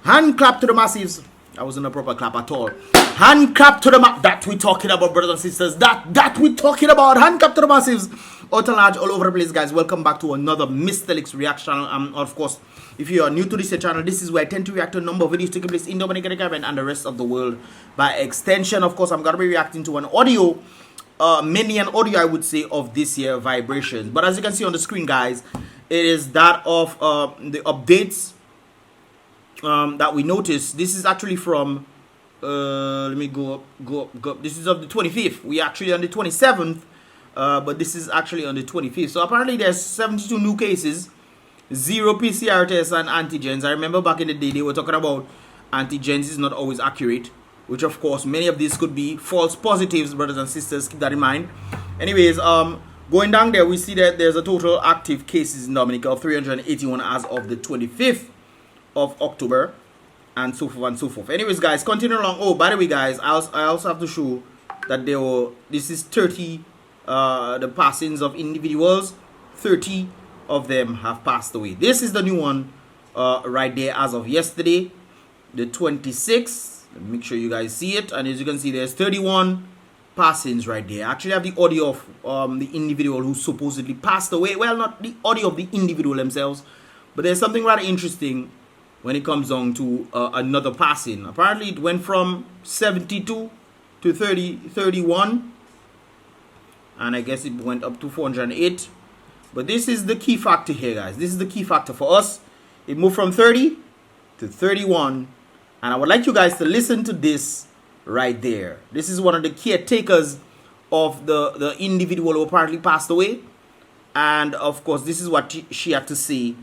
Hand clap to the massives. That wasn't a proper clap at all. Hand clap to the that we talking about, brothers and sisters. That we talking about. Hand clap to the massives. Out and large, all over the place, guys. Welcome back to another Mystelics reaction. Of course, if you are new to this channel, this is where I tend to react to a number of videos taking place in Dominica, the Caribbean, and the rest of the world. By extension, of course, I'm gonna be reacting to an audio, mainly an audio, I would say, of this year vibrations. But as you can see on the screen, guys, it is that of the updates that we noticed. This is actually from let me go up. This is of the 25th. We actually on the 27th, but this is actually on the 25th. So apparently there's 72 new cases, 0 PCR tests and antigens. I remember back in the day they were talking about antigens is not always accurate, which of course many of these could be false positives, brothers and sisters. Keep that in mind. Anyways, going down there, we see that there's a total active cases in Dominica of 381 as of the 25th of October, and so forth and so forth. Anyways, guys, continue along. Oh, by the way, guys, I also have to show that there were, this is 30 the passings of individuals. 30 of them have passed away. This is the new one right there as of yesterday, the 26th. Make sure you guys see it, and as you can see, there's 31 passings right there. I actually have the audio of the individual who supposedly passed away. Well, not the audio of the individual themselves, but there's something rather interesting when it comes down to another passing. Apparently it went from 72 to 31, and I guess it went up to 408. But this is the key factor here, guys. This is the key factor for us. It moved from 30 to 31, and I would like you guys to listen to this right there. This is one of the caretakers of the individual who apparently passed away, and of course this is what she had to say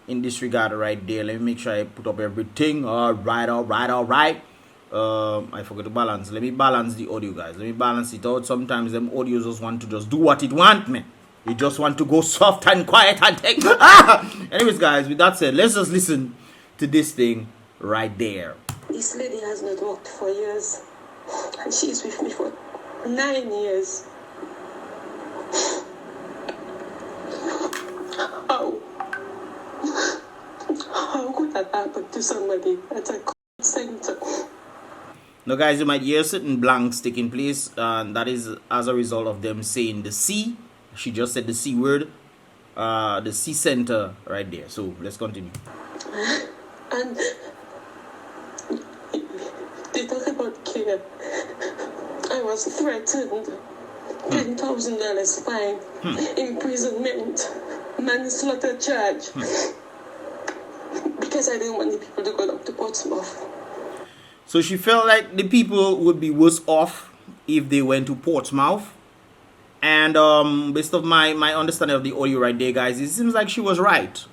in this regard right there. Let me make sure I put up everything. All right. I forgot to balance. Let me balance the audio, guys. Let me balance it out. Sometimes them audios just want to just do what it want, man. You just want to go soft and quiet and take. Anyways, guys, with that said, let's just listen to this thing right there. This lady has not worked for years, and she's with me for 9 years. How could that happen to somebody at a center? Now, guys, you might hear certain blanks taking place, and that is as a result of them saying the C. She just said the C word, the C center right there. So let's continue. And they talk about care. I was threatened. $10,000 fine, imprisonment, manslaughter charge, because I didn't want the people to go up to Portsmouth. So she felt like the people would be worse off if they went to Portsmouth. And based on my understanding of the audio right there, guys, it seems like she was right.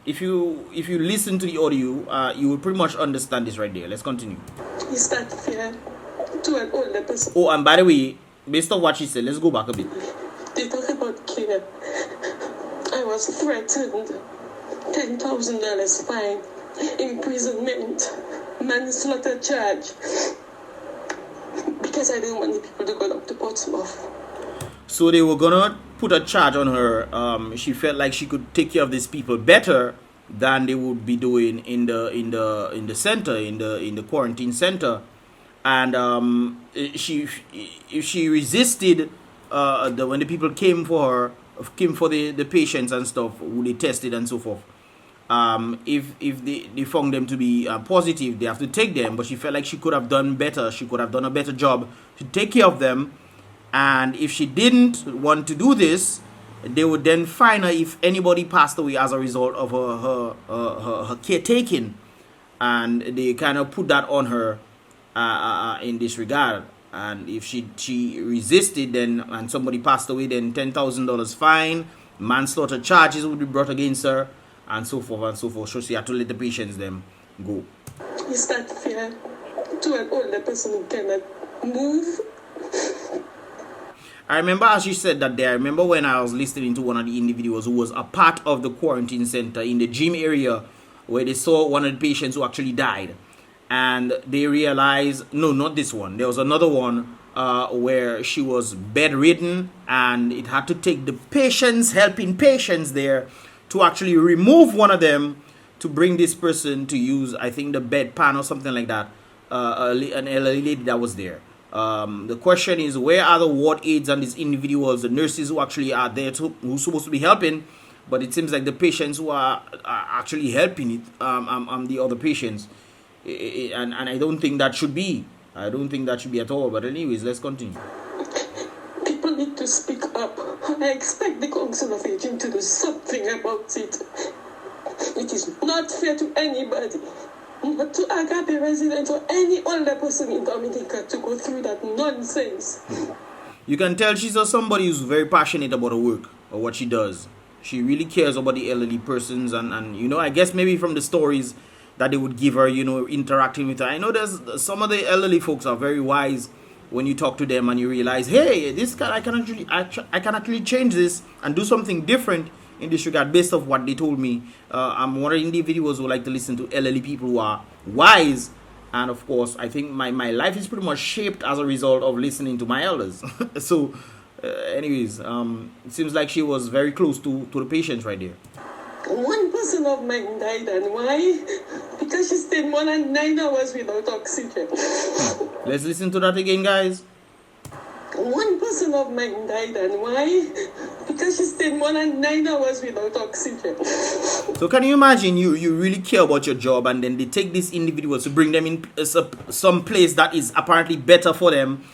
If you listen to the audio, you will pretty much understand this right there. Let's continue. Is that fair to an older person? Oh, and by the way, based on what she said, let's go back a bit. They talk about care. I was threatened. $10,000 fine, imprisonment, manslaughter charge, because I didn't want the people to go up to Portsmouth. So they were gonna put a charge on her. She felt like she could take care of these people better than they would be doing in the center, in the quarantine center. And if she resisted when the people came for the patients and stuff who they tested and so forth, if they found them to be positive, they have to take them. But she felt like she could have done better. She could have done a better job to take care of them. And if she didn't want to do this, they would then fine her if anybody passed away as a result of her caretaking. And they kind of put that on her in this regard. And if she resisted, then and somebody passed away, then $10,000 fine, manslaughter charges would be brought against her, and so forth and so forth. So she had to let the patients them go. Is that fair to an older person who cannot move? I remember as she said that there. I remember when I was listening to one of the individuals who was a part of the quarantine center in the gym area, where they saw one of the patients who actually died. And they realized, no, not this one. There was another one where she was bedridden, and it had to take the patients, helping patients there, to actually remove one of them to bring this person to use, I think, the bedpan or something like that. An elderly lady that was there. The question is, where are the ward aides and these individuals, the nurses who actually are there, who's supposed to be helping? But it seems like the patients who are actually helping it, the other patients, and I don't think that should be. I don't think that should be at all. But anyways, let's continue. People need to speak up. I expect the Council of Aging to do something about it. It is not fair to anybody, not to Agape resident or any older person in Dominica, to go through that nonsense. You can tell she's somebody who's very passionate about her work or what she does. She really cares about the elderly persons, and you know, I guess maybe from the stories that they would give her, you know, interacting with her. I know there's some of the elderly folks are very wise when you talk to them and you realize, hey, this guy, I can actually change this and do something different in this regard based off what they told me. I'm one of the individuals who like to listen to elderly people who are wise, and of course I think my life is pretty much shaped as a result of listening to my elders. So anyways, it seems like she was very close to the patients right there. One person of mine died, and why? Because she stayed more than 9 hours without oxygen. Let's listen to that again, guys. One person of mine died, and why? Because she stayed more than 9 hours without oxygen. So can you imagine, you really care about your job, and then they take these individuals to bring them in some place that is apparently better for them,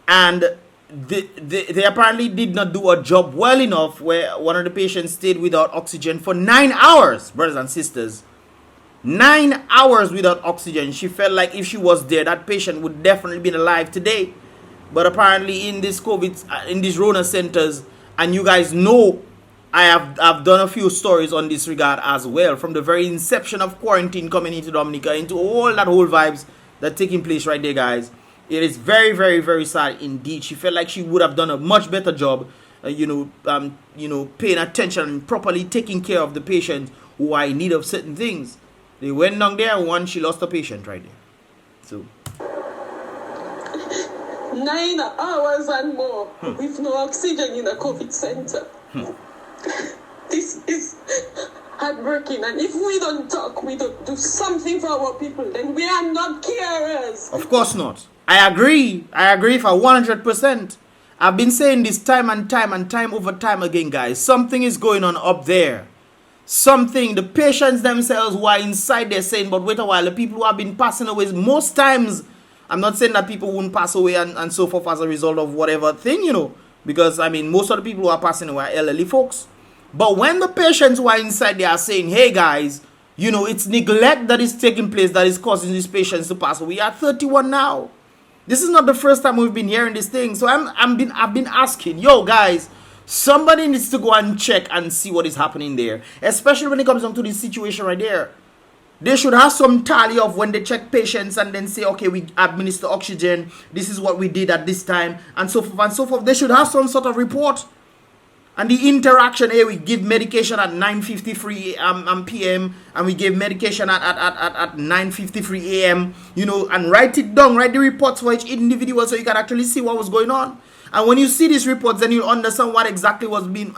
and they apparently did not do a job well enough, where one of the patients stayed without oxygen for 9 hours, brothers and sisters. 9 hours without oxygen. She felt like if she was there, that patient would definitely be alive today. But apparently in this COVID, in these Rona centers, and you guys know, I've done a few stories on this regard as well, from the very inception of quarantine coming into Dominica, into all that whole vibes that taking place right there, guys. It is very, very, very sad indeed. She felt like she would have done a much better job, paying attention and properly taking care of the patients who are in need of certain things. They went down there, and she lost a patient right there. So 9 hours and more with no oxygen in a COVID center. This is heartbreaking, and if we don't talk, we don't do something for our people, then we are not carers. Of course not. I agree for 100%. I've been saying this time and time over time again, guys. Something is going on up there. Something, the patients themselves who are inside, they're saying, but wait a while, the people who have been passing away, most times, I'm not saying that people wouldn't pass away and so forth as a result of whatever thing, you know, because I mean, most of the people who are passing away are elderly folks. But when the patients who are inside, they are saying, hey guys, you know, it's neglect that is taking place that is causing these patients to pass away. We are 31 now. This is not the first time we've been hearing this thing. So I've been asking, yo guys, somebody needs to go and check and see what is happening there, especially when it comes down to this situation right there. They should have some tally of when they check patients and then say, okay, we administer oxygen, this is what we did at this time, and so forth and so forth. They should have some sort of report. And the interaction, hey, we give medication at 9:53 p.m. and we give medication at 9:53 a.m., you know, and write it down, write the reports for each individual so you can actually see what was going on. And when you see these reports, then you'll understand what exactly was being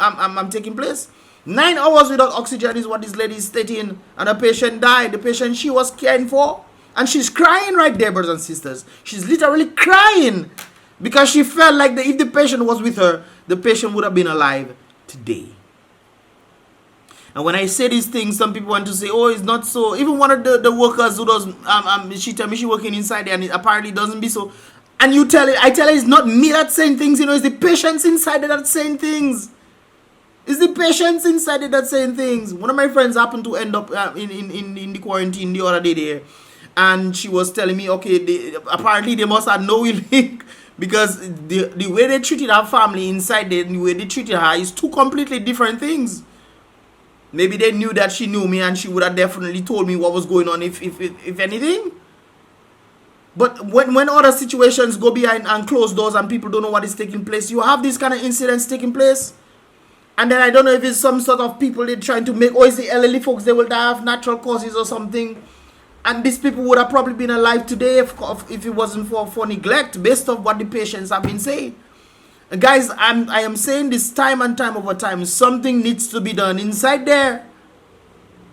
taking place. 9 hours without oxygen is what this lady is stating, and a patient died, the patient she was caring for, and she's crying right there, brothers and sisters. She's literally crying because she felt like if the patient was with her, the patient would have been alive today. And when I say these things, some people want to say, oh, it's not so. Even one of the workers who does, she tell me she working inside there, and it apparently doesn't be so. And I tell her it's not me that's saying things, you know, it's the patients inside there that's saying things. It's the patients inside it that's saying things. One of my friends happened to end up in the quarantine the other day there, and she was telling me, okay, apparently they must have no link, because the way they treated her family inside there, the way they treated her is two completely different things. Maybe they knew that she knew me, and she would have definitely told me what was going on if anything. But when other situations go behind and closed doors and people don't know what is taking place, you have these kind of incidents taking place. And then I don't know if it's some sort of people they're trying to make, or is the elderly folks, they will die of natural causes or something. And these people would have probably been alive today if it wasn't for neglect, based on what the patients have been saying. And guys, I am saying this time and time over time, something needs to be done inside there.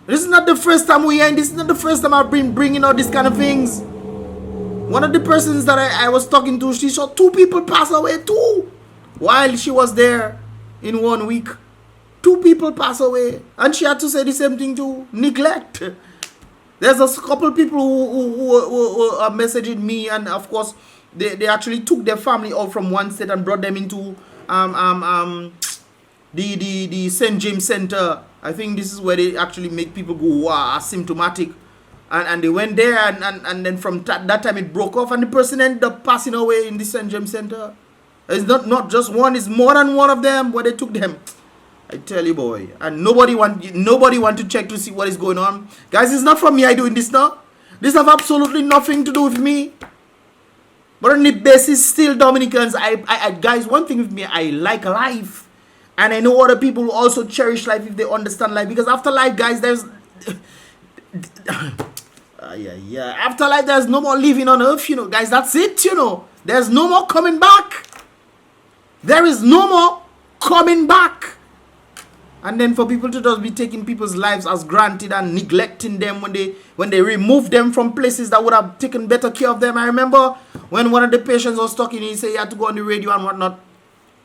This is not the first time we hearing. This is not the first time I've been bringing out these kind of things. One of the persons that I was talking to, she saw 2 people pass away too while she was there in 1 week. 2 people pass away, and she had to say the same thing too. Neglect. There's a couple people who are messaging me, and of course they actually took their family out from one state and brought them into the St. James Center. I think this is where they actually make people go wow, asymptomatic, and they went there, and then from that time it broke off, and the person ended up passing away in the St. James Center. It's not just one; it's more than one of them where they took them. I tell you, boy, and nobody want to check to see what is going on, guys. It's not from me. I doing this now. This have absolutely nothing to do with me. But on the basis, still Dominicans. I guys, one thing with me, I like life, and I know other people will also cherish life if they understand life. Because after life, guys, there's after life, there's no more living on earth, you know, guys. That's it, you know. There's no more coming back. There is no more coming back. And then for people to just be taking people's lives as granted and neglecting them when they remove them from places that would have taken better care of them. I remember when one of the patients was talking, he said he had to go on the radio and whatnot.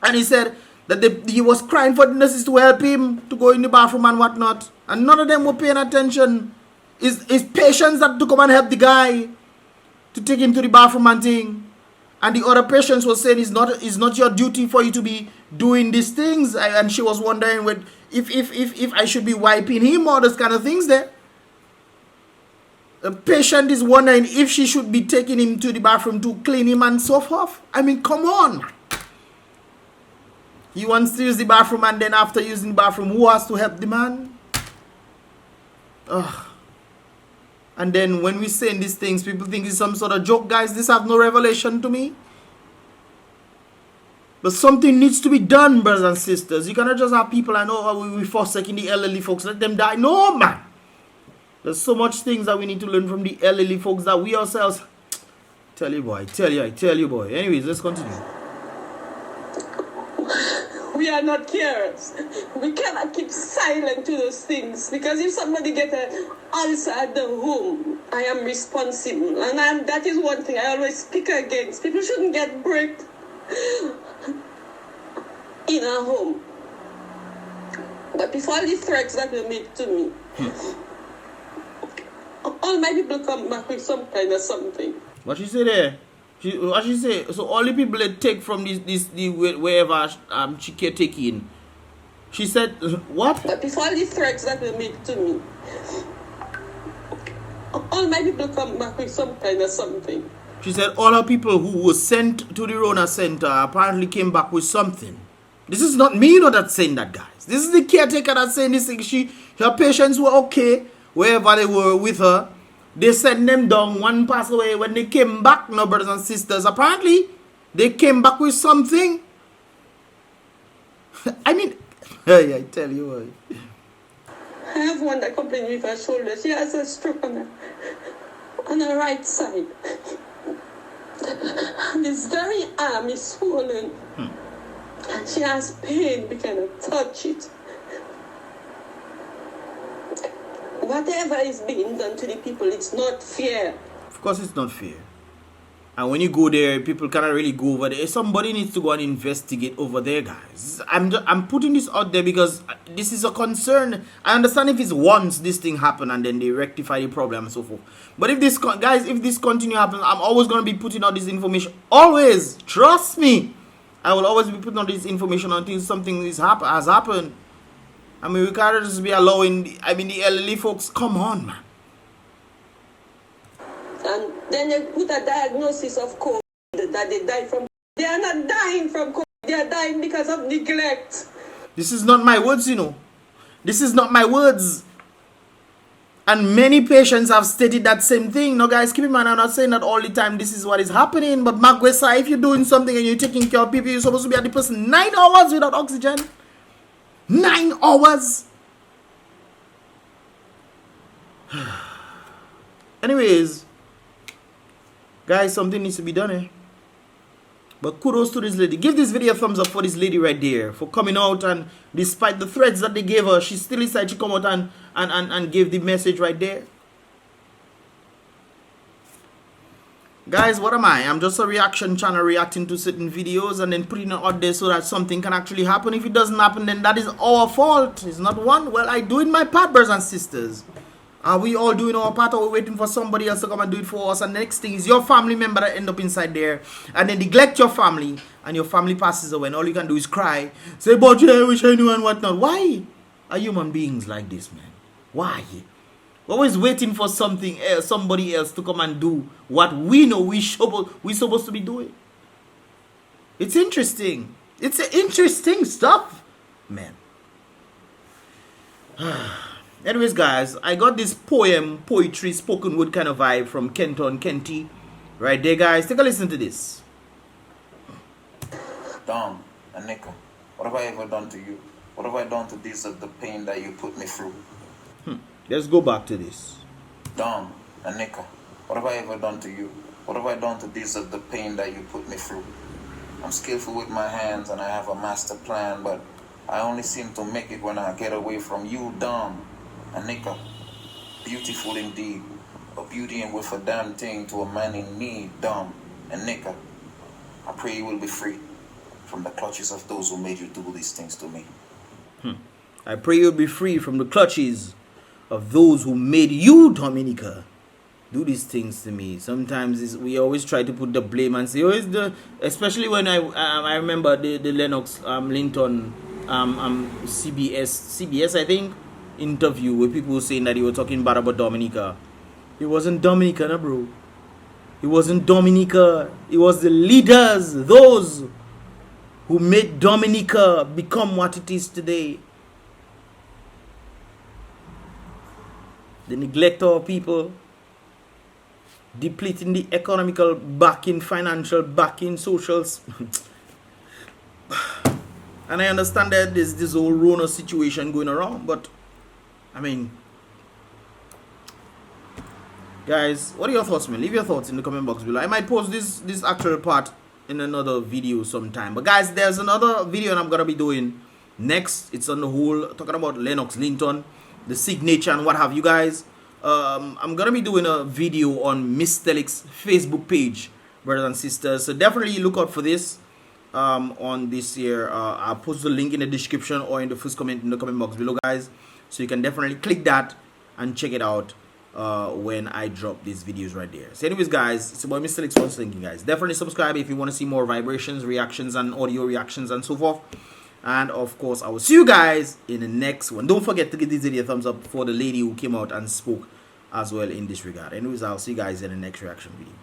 And he said that he was crying for the nurses to help him to go in the bathroom and whatnot. And none of them were paying attention. It's patients that to come and help the guy to take him to the bathroom and thing. And the other patients were saying it's not your duty for you to be doing these things. And she was wondering if I should be wiping him or those kind of things there. The patient is wondering if she should be taking him to the bathroom to clean him and so forth. I mean, come on. He wants to use the bathroom, and then after using the bathroom, who has to help the man? Ugh. And then when we saying these things, people think it's some sort of joke. Guys, this have no revelation to me. But something needs to be done, brothers and sisters. You cannot just have people, I know we forsaking the elderly folks, let them die. No, man. There's so much things that we need to learn from the elderly folks that we ourselves... Tell you, boy. I tell you, boy. Anyways, let's continue. We are not carers. We cannot keep silent to those things, because if somebody get an ulcer at the home, I am responsible, and that is one thing I always speak against. People shouldn't get bricked in a home. But before the threats that were made to me, all my people come back with some kind of something. What she say there? What she say? So all the people that take from the wherever she can take in. She said what? But before the threats that were made to me, all my people come back with some kind of something. She said all her people who were sent to the Rona Center apparently came back with something. This is not me, you know, that's saying that, guys. This is the caretaker that's saying this thing. Her patients were okay wherever they were with her. They sent them down, one passed away. When they came back, no, brothers and sisters, apparently they came back with something. I mean, I tell you what. I have one that complained with her shoulder. She has a stroke on her right side. And this very arm is swollen. And she has pain. We cannot touch it. Whatever is being done to the people, it's not fair. Of course it's not fair. And when you go there, people cannot really go over there. Somebody needs to go and investigate over there, guys. I'm putting this out there because this is a concern. I understand if it's once this thing happen and then they rectify the problem and so forth. But if this, guys, if this continue happen, I'm always going to be putting out this information. Always. Trust me. I will always be putting out this information until something has happened. I mean, we can't just be allowing, the elderly folks, come on, man. And then they put a diagnosis of COVID that they die from. They are not dying from COVID. They are dying because of neglect. This is not my words, you know. This is not my words. And many patients have stated that same thing. No, guys, keep in mind, I'm not saying that all the time this is what is happening. But Magwesa, if you're doing something and you're taking care of people, you're supposed to be at the person 9 hours without oxygen. 9 hours. Anyways, guys, something needs to be done, eh? But kudos to this lady. Give this video a thumbs up for this lady right there for coming out, and despite the threats that they gave her, she still decided to come out and give the message right there. Guys, what am I? I'm just a reaction channel reacting to certain videos and then putting it out there so that something can actually happen. If it doesn't happen, then that is our fault. It's not one. Well, I doing my part, brothers and sisters. Are we all doing our part, or we waiting for somebody else to come and do it for us? And the next thing is your family member that end up inside there and then neglect your family, and your family passes away and all you can do is cry, say, but yeah, I wish I knew and whatnot. Why are human beings like this, man? Why? We're always waiting for something else, somebody else to come and do what we know we're supposed to be doing. It's interesting. It's interesting stuff, man. Anyways, guys, I got this poetry, spoken word kind of vibe from Kenton Kenty. Right there, guys. Take a listen to this. Dom and Nika, what have I ever done to you? What have I done to deserve the pain that you put me through? Let's go back to this. Dom and Nika, what have I ever done to you? What have I done to deserve the pain that you put me through? I'm skillful with my hands and I have a master plan, but I only seem to make it when I get away from you, Dom and Nika. Beautiful indeed, a beauty and with a damn thing to a man in need, Dom and Nika. I pray you will be free from the clutches of those who made you do these things to me. I pray you'll be free from the clutches of those who made you, Dominica, do these things to me. Sometimes we always try to put the blame and say, oh, it's the, especially when I remember the Lennox Linton CBS I think interview where people were saying that he was talking bad about Dominica. It wasn't Dominica, no, bro. It wasn't Dominica. It was the leaders, those who made Dominica become what it is today. The neglect of people, depleting the economical backing, financial backing, socials. And I understand that there's this whole Rona situation going around, but I mean, guys, what are your thoughts, man? Leave your thoughts in the comment box below. I might post this actual part in another video sometime. But guys, there's another video I'm gonna be doing next. It's on the whole talking about Lennox Linton, the signature and what have you, guys. I'm gonna be doing a video on Mystelics Facebook page, brothers and sisters, so definitely look out for this on this here. I'll post the link in the description or in the first comment in the comment box below, guys, so you can definitely click that and check it out when I drop these videos right there. So anyways, guys, it's about Mystelics once again, guys. Definitely subscribe if you want to see more vibrations, reactions, and audio reactions and so forth. And of course, I will see you guys in the next one. Don't forget to give this video a thumbs up for the lady who came out and spoke as well in this regard. Anyways, I'll see you guys in the next reaction video.